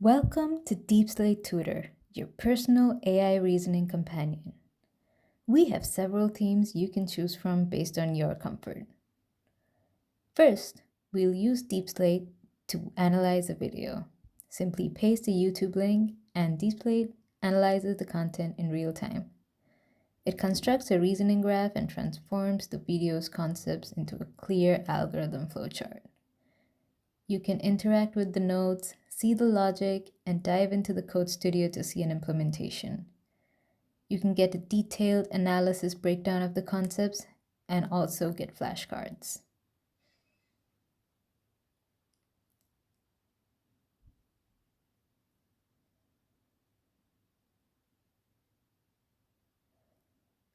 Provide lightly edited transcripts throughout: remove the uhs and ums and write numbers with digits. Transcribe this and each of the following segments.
Welcome to DeepSlate Tutor, your personal AI reasoning companion. We have several themes you can choose from based on your comfort. First, we'll use DeepSlate to analyze a video. Simply paste the YouTube link and DeepSlate analyzes the content in real time. It constructs a reasoning graph and transforms the video's concepts into a clear algorithm flowchart. You can interact with the nodes, see the logic, and dive into the code studio to see an implementation. You can get a detailed analysis breakdown of the concepts and also get flashcards.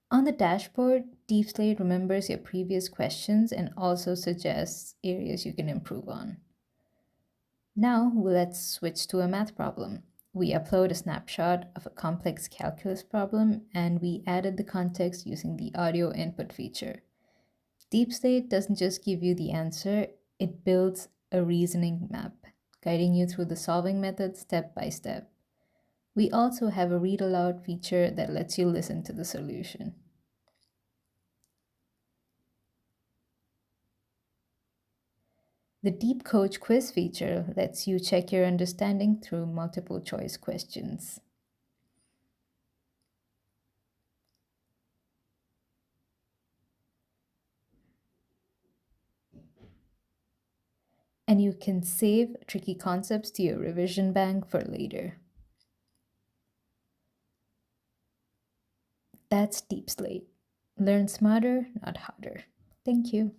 On the dashboard, DeepSlate remembers your previous questions and also suggests areas you can improve on. Now, let's switch to a math problem. We upload a snapshot of a complex calculus problem, and we added the context using the audio input feature. DeepSlate doesn't just give you the answer, it builds a reasoning map, guiding you through the solving method step by step. We also have a read aloud feature that lets you listen to the solution. The Deep Coach quiz feature lets you check your understanding through multiple choice questions. And you can save tricky concepts to your revision bank for later. That's DeepSlate. Learn smarter, not harder. Thank you.